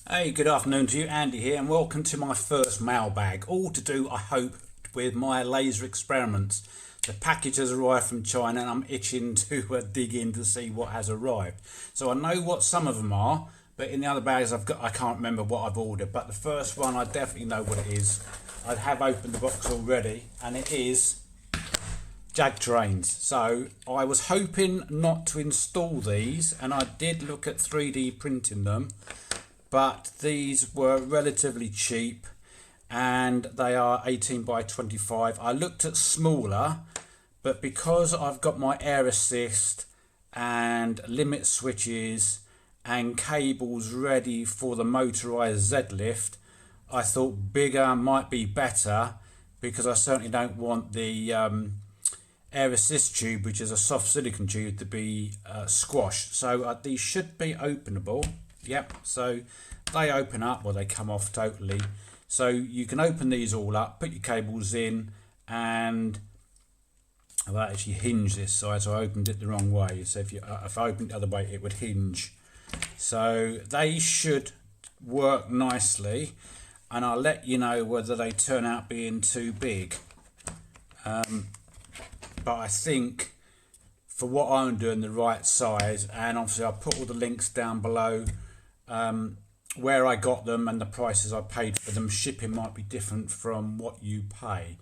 Hey, good afternoon to you, Andy here, and welcome to my first mailbag. All to do, I hope, with my laser experiments. The package has arrived from China and I'm itching to dig in to see what has arrived. So I know what some of them are, but in the other bags I can't remember what I've ordered. But the first one, I definitely know what it is. I have opened the box already, and it is jag trains. So I was hoping not to install these, and I did look at 3D printing them, but these were relatively cheap and they are 18 by 25. I looked at smaller, but because I've got my air assist and limit switches and cables ready for the motorized Z-lift, I thought bigger might be better, because I certainly don't want the air assist tube, which is a soft silicone tube, to be squashed. So these should be openable. Yep, so they open up, or they come off totally. So you can open these all up, put your cables in, and I've actually hinged this side, so I opened it the wrong way. So if I opened it the other way, it would hinge. So they should work nicely, and I'll let you know whether they turn out being too big. But I think for what I'm doing, the right size, and obviously I'll put all the links down below where I got them and the prices I paid for them. Shipping might be different from what you pay.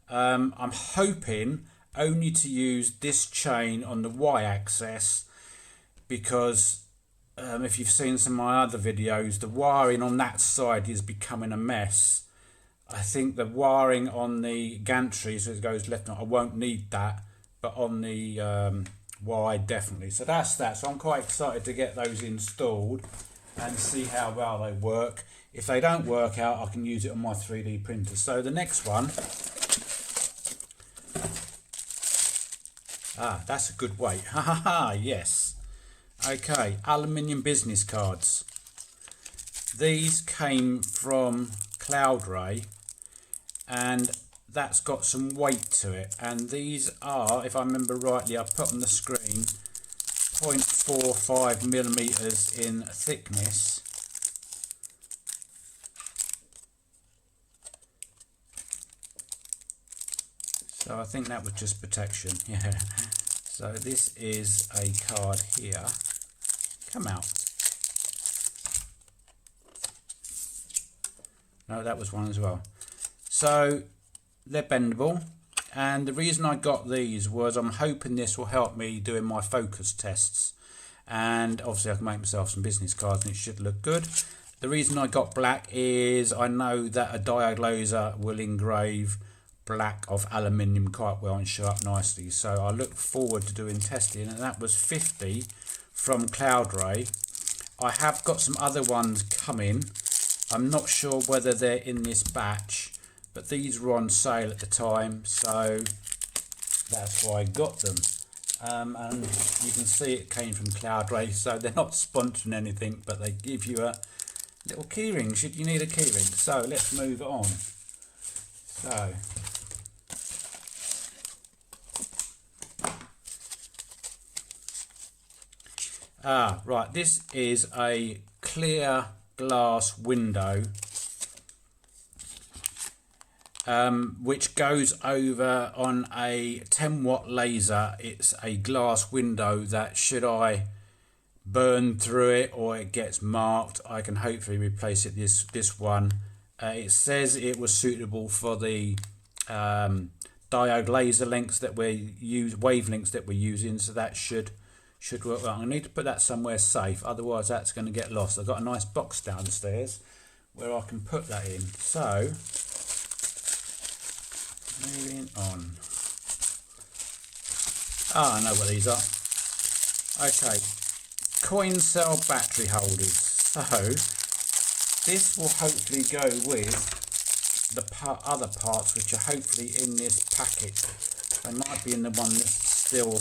I'm hoping only to use this chain on the y-axis, because if you've seen some of my other videos, the wiring on that side is becoming a mess. I think the wiring on the gantry, so it goes left and right, I won't need that, but on the Y definitely. So that's that. So I'm quite excited to get those installed and see how well they work. If they don't work out, I can use it on my 3D printer. So the next one, that's a good weight. Ha ha ha, yes. Okay, aluminium business cards. These came from CloudRay, and that's got some weight to it. And these are, if I remember rightly, I put on the screen, 0.45 millimeters in thickness. So I think that was just protection. Yeah. So this is a card here. Come out. No, that was one as well. So they're bendable, and the reason I got these was I'm hoping this will help me doing my focus tests, and obviously I can make myself some business cards and it should look good. The reason I got black is I know that a diode laser will engrave black of aluminium quite well and show up nicely, so I look forward to doing testing. And that was 50 from CloudRay. I have got some other ones coming. I'm not sure whether they're in this batch, but these were on sale at the time, so that's why I got them. And you can see it came from CloudRay, so they're not sponsoring anything, but they give you a little keyring should you need a keyring. So let's move on. So right, this is a clear glass window, which goes over on a 10-watt laser. It's a glass window that, should I burn through it or it gets marked, I can hopefully replace it. This one, it says it was suitable for the diode laser lengths that wavelengths that we're using, so that should work well. I need to put that somewhere safe, otherwise that's going to get lost. I've got a nice box downstairs where I can put that in. So moving on. I know what these are. Okay, coin cell battery holders. So this will hopefully go with the other parts which are hopefully in this packet. They might be in the one that's still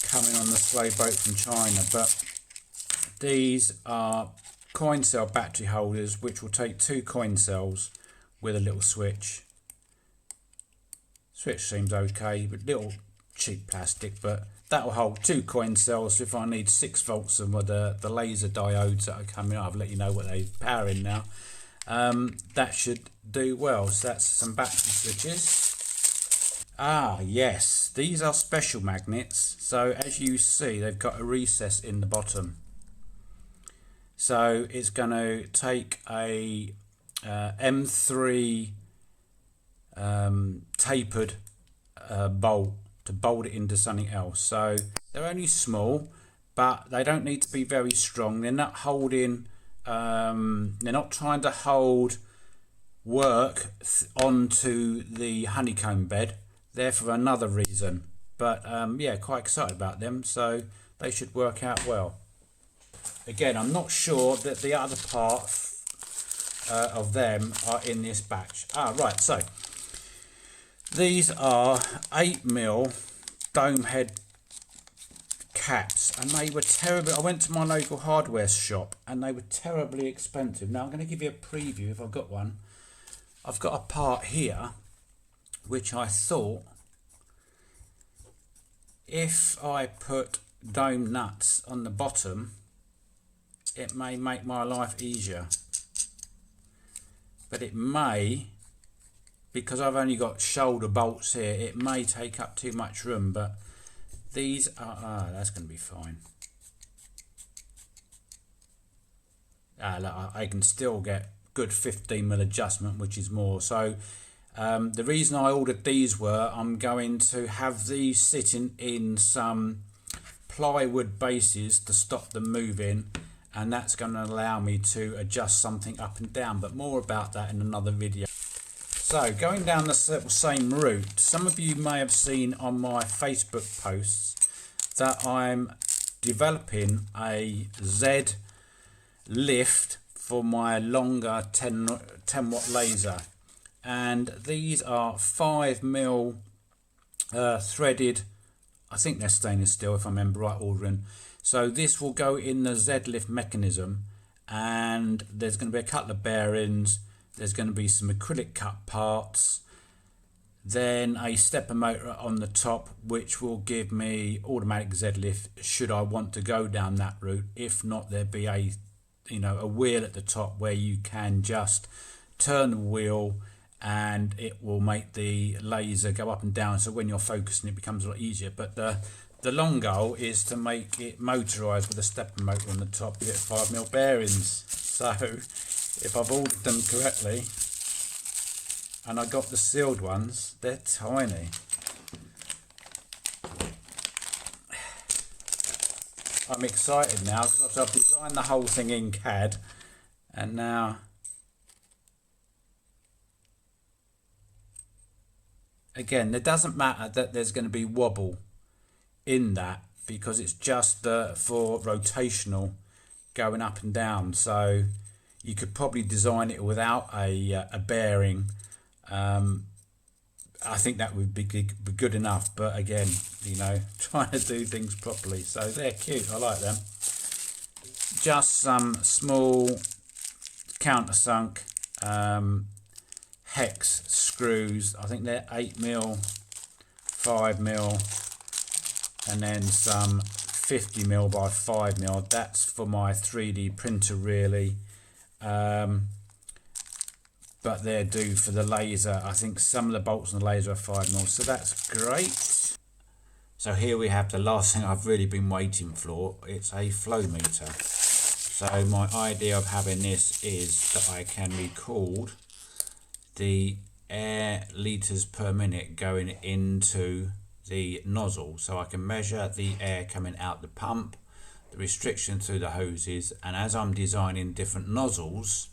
coming on the slow boat from China, but these are coin cell battery holders which will take 2 coin cells with a little switch. Switch seems okay, but little cheap plastic, but that will hold 2 coin cells if I need 6 volts of the laser diodes that are coming out. I've let you know what they're powering now. That should do well. So that's some battery switches. Ah yes, these are special magnets. So as you see, they've got a recess in the bottom. So it's going to take a M3 tapered bolt to bolt it into something else. So they're only small, but they don't need to be very strong. They're not holding, they're not trying to hold work onto the honeycomb bed. They're for another reason, but yeah, quite excited about them, so they should work out well. Again, I'm not sure that the other part of them are in this batch. Right, so these are 8mm dome head caps, and they were terrible. I went to my local hardware shop and they were terribly expensive. Now I'm going to give you a preview if I've got one. I've got a part here which I thought, if I put dome nuts on the bottom, it may make my life easier. But it may, because I've only got shoulder bolts here, it may take up too much room, but these are, that's going to be fine. Look, I can still get good 15mm adjustment, which is more. So the reason I ordered these were, I'm going to have these sitting in some plywood bases to stop them moving, and that's going to allow me to adjust something up and down, but more about that in another video. So going down the same route, some of you may have seen on my Facebook posts that I'm developing a Z lift for my longer 10 watt laser, and these are 5mm threaded, I think they're stainless steel if I remember right ordering. So this will go in the Z lift mechanism, and there's going to be a couple of bearings, there's going to be some acrylic cut parts, then a stepper motor on the top which will give me automatic Z lift should I want to go down that route. If not, there'd be a wheel at the top where you can just turn the wheel and it will make the laser go up and down, so when you're focusing it becomes a lot easier. But the long goal is to make it motorized with a stepper motor on the top with 5mm bearings. So if I've ordered them correctly, and I got the sealed ones, they're tiny. I'm excited now because I've designed the whole thing in CAD, and now again, it doesn't matter that there's going to be wobble in that because it's just for rotational going up and down. So you could probably design it without a bearing. I think that would be good enough, but again, trying to do things properly. So they're cute, I like them. Just some small countersunk hex screws. I think they're 8mm, 5mm, and then some 50mm by 5mm. That's for my 3D printer really. But they're due for the laser. I think some of the bolts on the laser are 5mm, so that's great. So here we have the last thing I've really been waiting for. It's a flow meter. So my idea of having this is that I can record the air litres per minute going into the nozzle, so I can measure the air coming out the pump, the restriction through the hoses, and as I'm designing different nozzles,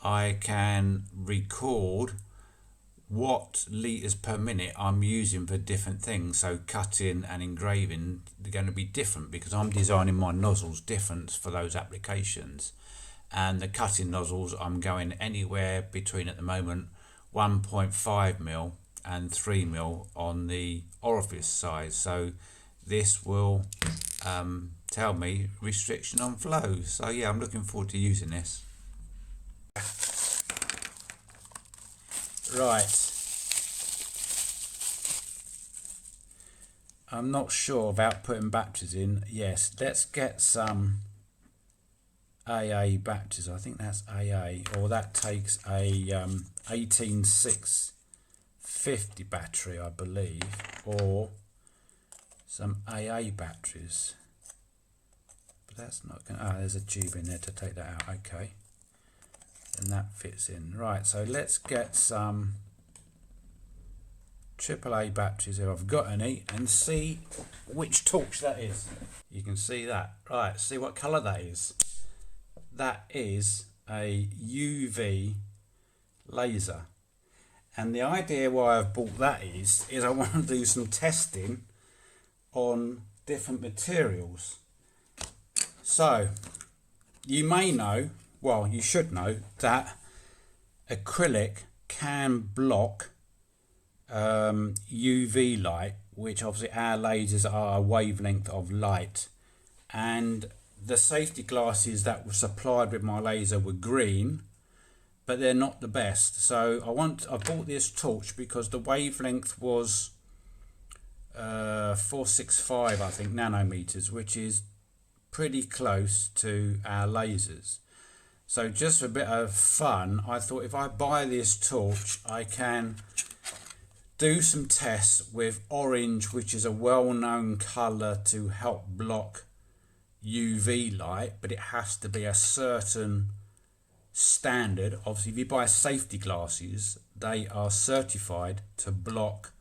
I can record what litres per minute I'm using for different things. So cutting and engraving, they're going to be different because I'm designing my nozzles different for those applications. And the cutting nozzles, I'm going anywhere between, at the moment, 1.5mm and 3mm on the orifice size. So this will tell me restriction on flow. So yeah, I'm looking forward to using this. Right, I'm not sure about putting batteries in. Yes, let's get some AA batteries. I think that's AA, or that takes a 18650 battery, I believe, or some AA batteries. But that's not going to, there's a tube in there to take that out. Okay, and that fits in. Right, so let's get some AAA batteries if I've got any, and see which torch that is. You can see that. Right, see what colour that is. That is a UV laser, and the idea why I've bought that is I want to do some testing on different materials. So you may know, well, you should know, that acrylic can block UV light, which obviously our lasers are a wavelength of light, and the safety glasses that were supplied with my laser were green, but they're not the best. So I bought this torch because the wavelength was 465, I think, nanometers, which is pretty close to our lasers. So just for a bit of fun, I thought if I buy this torch, I can do some tests with orange, which is a well-known colour to help block UV light, but it has to be a certain standard. Obviously, if you buy safety glasses, they are certified to block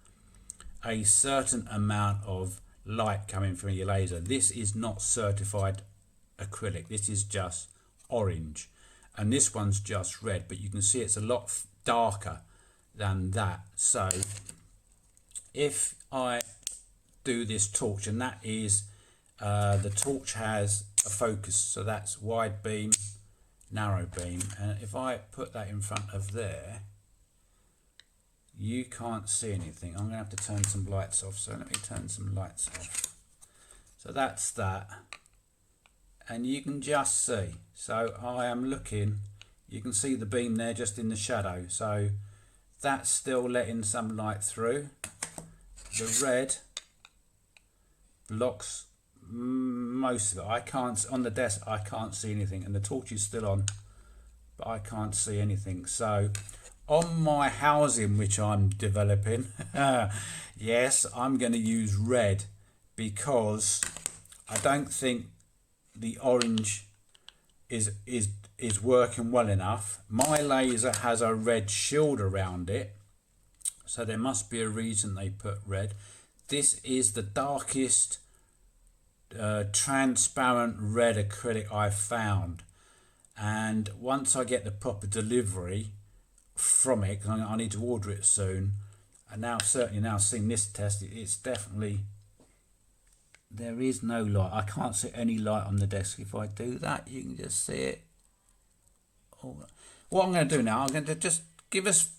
a certain amount of light coming from your laser. This is not certified acrylic, this is just orange, and this one's just red, but you can see it's a lot darker than that. So if I do this torch, and that is the torch has a focus, so that's wide beam, narrow beam, and if I put that in front of there, you can't see anything. I'm going to have to turn some lights off, so let me turn some lights off. So that's that, and you can just see, so I am looking, you can see the beam there just in the shadow, so that's still letting some light through. The red blocks most of it. I can't, on the desk I can't see anything, and the torch is still on, but I can't see anything. So on my housing which I'm developing, yes, I'm going to use red, because I don't think the orange is working well enough. My laser has a red shield around it, so there must be a reason they put red. This is the darkest transparent red acrylic I've found, and once I get the proper delivery from it, because I need to order it soon, and now certainly now seeing this test, it's definitely, there is no light. I can't see any light on the desk. If I do that, you can just see it. What I'm going to do now, I'm going to just give us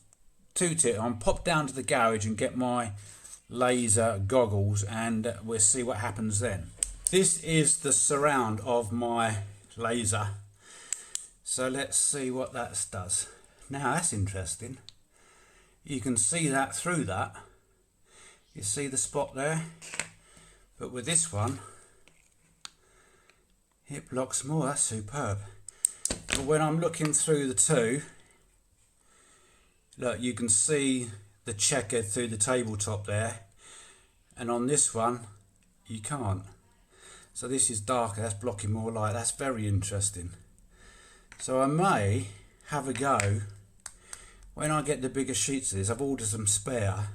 2 tips. I'm pop down to the garage and get my laser goggles, and we'll see what happens then. This is the surround of my laser, so let's see what that does. Now that's interesting. You can see that through that. You see the spot there, but with this one it blocks more. That's superb. But when I'm looking through the two, look, you can see the checker through the tabletop there, and on this one you can't. So this is darker, that's blocking more light. That's very interesting. So I may have a go, when I get the bigger sheets of this, I've ordered some spare,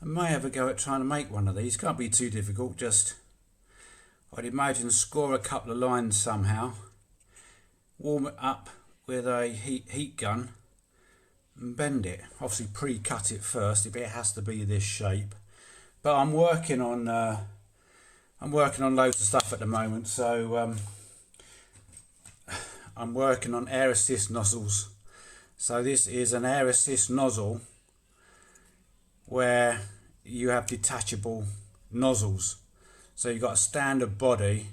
I may have a go at trying to make one of these. Can't be too difficult, just, I'd imagine, score a couple of lines somehow, warm it up with a heat gun and bend it. Obviously pre-cut it first if it has to be this shape. But I'm working on loads of stuff at the moment, so I'm working on air assist nozzles. So this is an air assist nozzle where you have detachable nozzles. So you've got a standard body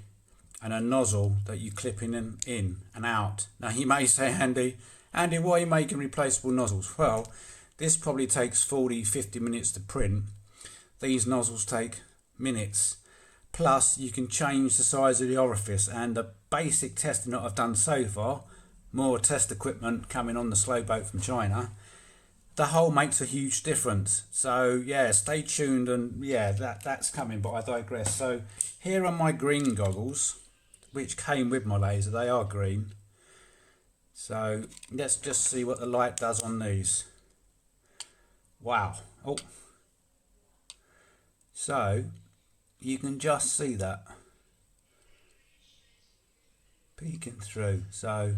and a nozzle that you clip in and out. Now you may say, Andy, why are you making replaceable nozzles? Well, this probably takes 40-50 minutes to print. These nozzles take minutes. Plus you can change the size of the orifice, and the basic testing that I've done so far, more test equipment coming on the slow boat from China, the hole makes a huge difference. So yeah, stay tuned, and yeah, that's coming, but I digress. So here are my green goggles, which came with my laser. They are green. So let's just see what the light does on these. Wow. Oh, so you can just see that peeking through. So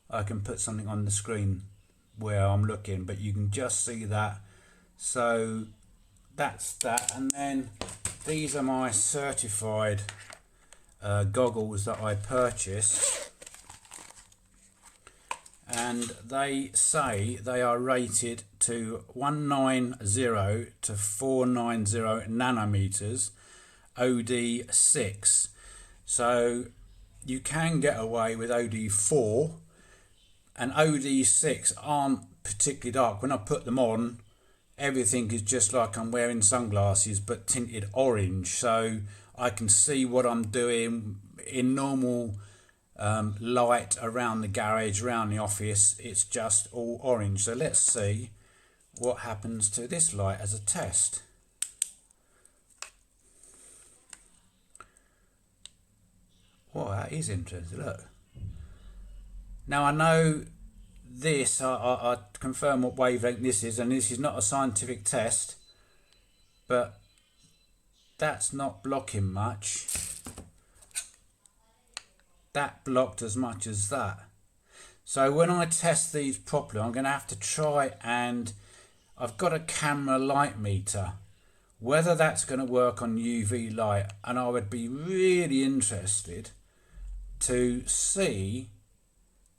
I can put something on the screen where I'm looking, but you can just see that. So that's that. And then these are my certified goggles that I purchased, and they say they are rated to 190 to 490 nanometers OD6. So you can get away with OD4, and OD6 aren't particularly dark. When I put them on, everything is just like I'm wearing sunglasses but tinted orange, so I can see what I'm doing in normal light around the garage, around the office. It's just all orange. So let's see what happens to this light as a test. Well, that is interesting. Look. Now I know this, I confirm what wavelength this is, and this is not a scientific test, but that's not blocking much. That blocked as much as that. So when I test these properly, I'm going to have to try, and I've got a camera light meter, whether that's going to work on UV light, and I would be really interested to see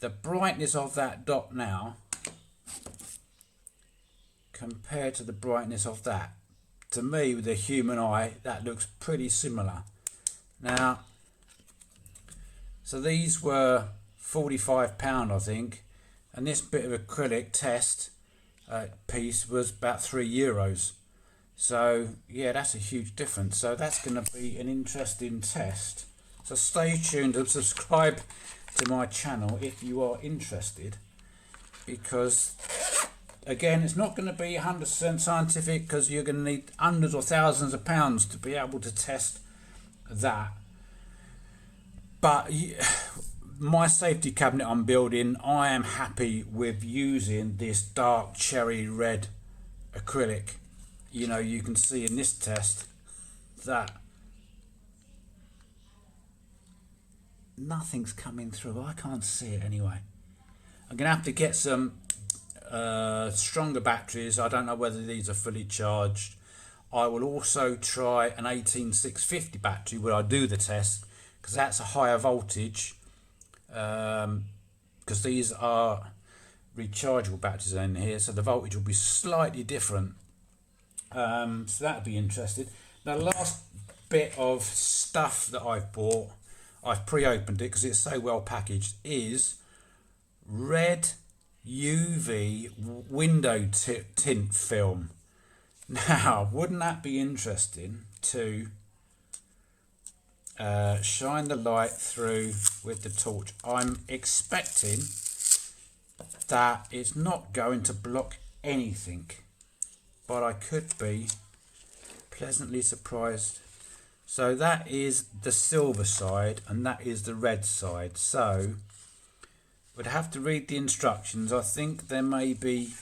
the brightness of that dot now compared to the brightness of that. To me, with the human eye, that looks pretty similar. Now, so these were £45, I think, and this bit of acrylic test piece was about €3. So yeah, that's a huge difference. So that's going to be an interesting test. So stay tuned and subscribe to my channel if you are interested, because again, it's not going to be 100% scientific, because you're going to need hundreds or thousands of pounds to be able to test that. But my safety cabinet I'm building, I am happy with using this dark cherry red acrylic. You know, you can see in this test that nothing's coming through. I can't see it anyway. I'm going to have to get some stronger batteries. I don't know whether these are fully charged. I will also try an 18650 battery where I do the test, because that's a higher voltage, because these are rechargeable batteries in here, so the voltage will be slightly different. So that'll be interesting. The last bit of stuff that I've bought, I've pre-opened it because it's so well packaged, is red UV window tint film. Now, wouldn't that be interesting to shine the light through with the torch? I'm expecting that it's not going to block anything, but I could be pleasantly surprised. So that is the silver side and that is the red side. So we'd have to read the instructions. I think there may be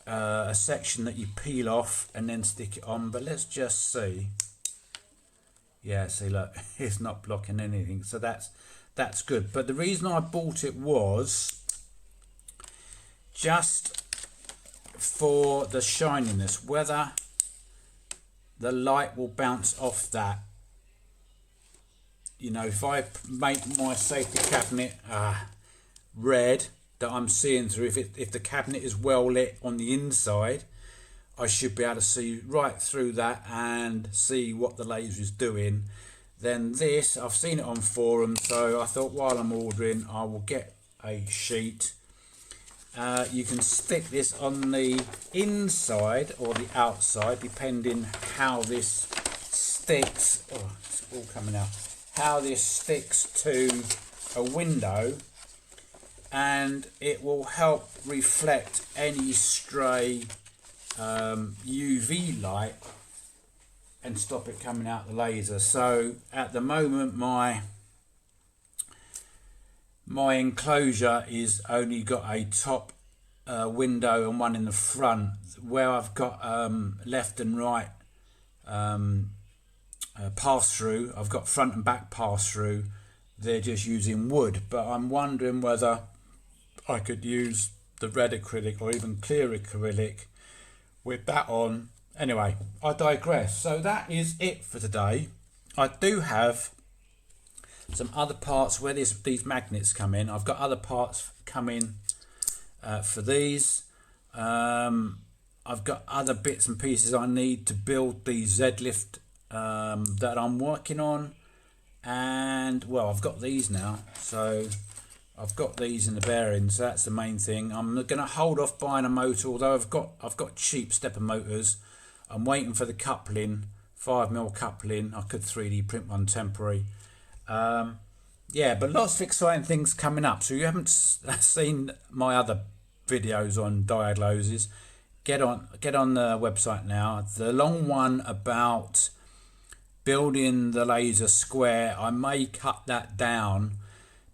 a section that you peel off and then stick it on, but let's just see. Yeah, see, look, it's not blocking anything, so that's good. But the reason I bought it was just for the shininess, whether the light will bounce off that. You know, if I make my safety cabinet red that I'm seeing through, if the cabinet is well lit on the inside, I should be able to see right through that and see what the laser is doing. Then this, I've seen it on forums, so I thought while I'm ordering, I will get a sheet. You can stick this on the inside or the outside, depending how this sticks, oh, it's all coming out, how this sticks to a window, and it will help reflect any stray UV light and stop it coming out the laser. So at the moment my enclosure is only got a top window and one in the front. Where I've got left and right pass through, I've got front and back pass through, they're just using wood, but I'm wondering whether I could use the red acrylic or even clear acrylic with that on. Anyway, I digress. So that is it for today. I do have some other parts where these magnets come in. I've got other parts coming for these. I've got other bits and pieces I need to build the Z-lift that I'm working on, and well, I've got these now, so I've got these in the bearings. So that's the main thing. I'm going to hold off buying a motor, although I've got cheap stepper motors. I'm waiting for the coupling, 5mm coupling. I could 3D print one temporary. Yeah, but lots of exciting things coming up. So you haven't seen my other videos on diode lasers, get on the website now. The long one about building the laser square, I may cut that down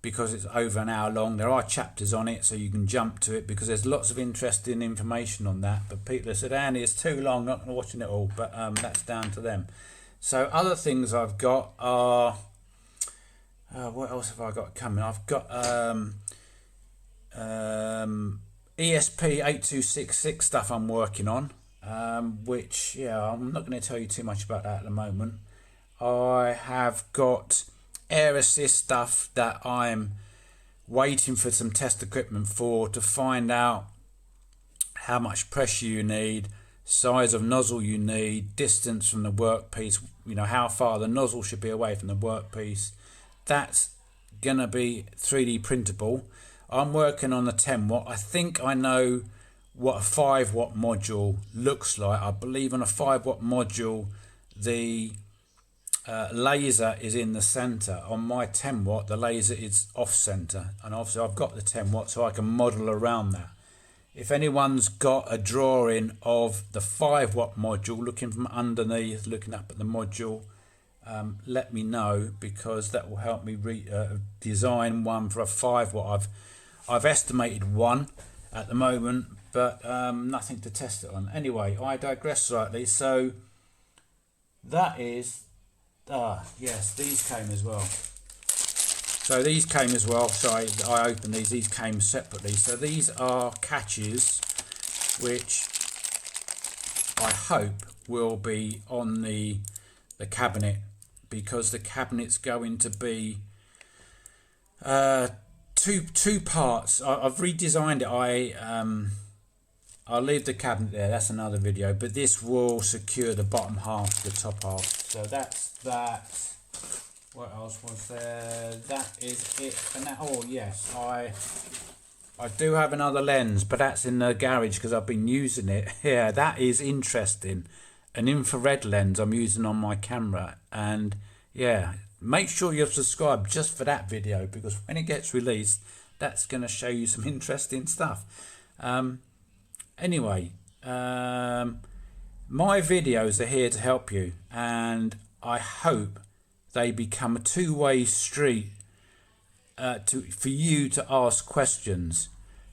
because it's over an hour long. There are chapters on it, so you can jump to it because there's lots of interesting information on that. But people have said, Andy, it's too long, not watching it all. But that's down to them. So other things I've got are what else have I got coming? I've got ESP8266 stuff I'm working on, which, yeah, I'm not going to tell you too much about that at the moment. I have got air assist stuff that I'm waiting for some test equipment for, to find out how much pressure you need, size of nozzle you need, distance from the workpiece, you know, how far the nozzle should be away from the workpiece. That's gonna be 3D printable. I'm working on the 10 watt. I think I know what a 5 watt module looks like. I believe on a 5 watt module the laser is in the center. On my 10 watt the laser is off center, and obviously I've got the 10 watt so I can model around that. If anyone's got a drawing of the 5 watt module, looking from underneath, looking up at the module, let me know, because that will help me design one for a 5 watt. I've estimated one at the moment, but nothing to test it on. Anyway, I digress slightly. So that is yes, these came as well. So these came as well. Sorry, I opened these came separately. So these are catches which I hope will be on the cabinet, because the cabinet's going to be two parts. I've redesigned it. I'll leave the cabinet there, that's another video, but this will secure the bottom half, the top half. So that's that. What else was there? That is it for now. Oh yes, I do have another lens, but that's in the garage because I've been using it. Yeah, that is interesting. An infrared lens I'm using on my camera, and yeah, make sure you're subscribed just for that video, because when it gets released, that's going to show you some interesting stuff. Anyway, my videos are here to help you, and I hope they become a two-way street for you to ask questions.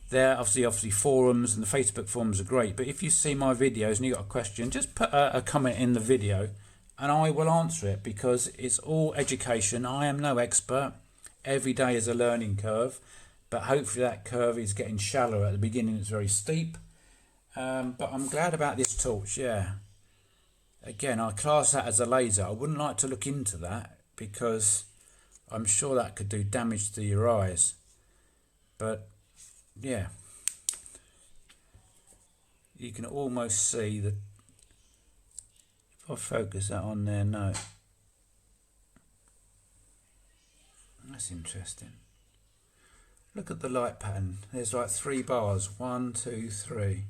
There obviously forums, and the Facebook forums are great, but if you see my videos and you got a question, just put a comment in the video and I will answer it, because it's all education. I am no expert. Every day is a learning curve, but hopefully that curve is getting shallower. At the beginning it's very steep, but I'm glad about this torch. Yeah, again, I class that as a laser. I wouldn't like to look into that because I'm sure that could do damage to your eyes, but yeah, you can almost see that. If I focus that on there, no, that's interesting. Look at the light pattern. There's like 3 bars. 1, 2, 3.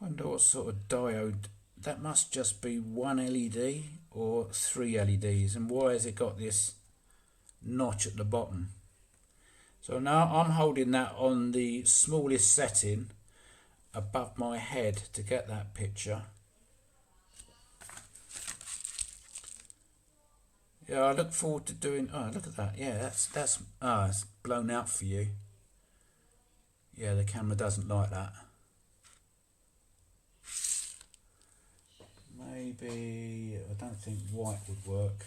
Wonder what sort of diode that must just be one LED or 3 LEDs. And why has it got this notch at the bottom? So now I'm holding that on the smallest setting above my head to get that picture. Yeah, I look forward to doing. Oh, look at that. Yeah, that's it's blown out for you. Yeah, the camera doesn't like that. Maybe, I don't think white would work.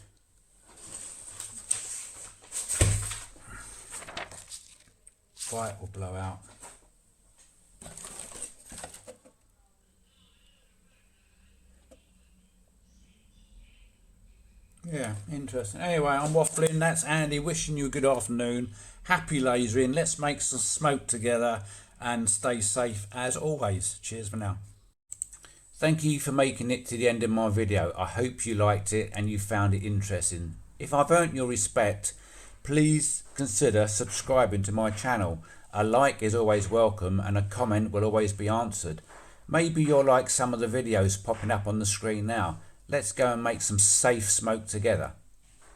White will blow out. Yeah, interesting. Anyway, I'm waffling. That's Andy wishing you a good afternoon. Happy lasering. Let's make some smoke together and stay safe as always. Cheers for now. Thank you for making it to the end of my video. I hope you liked it and you found it interesting. If I've earned your respect, please consider subscribing to my channel. A like is always welcome and a comment will always be answered. Maybe you'll like some of the videos popping up on the screen now. Let's go and make some safe smoke together.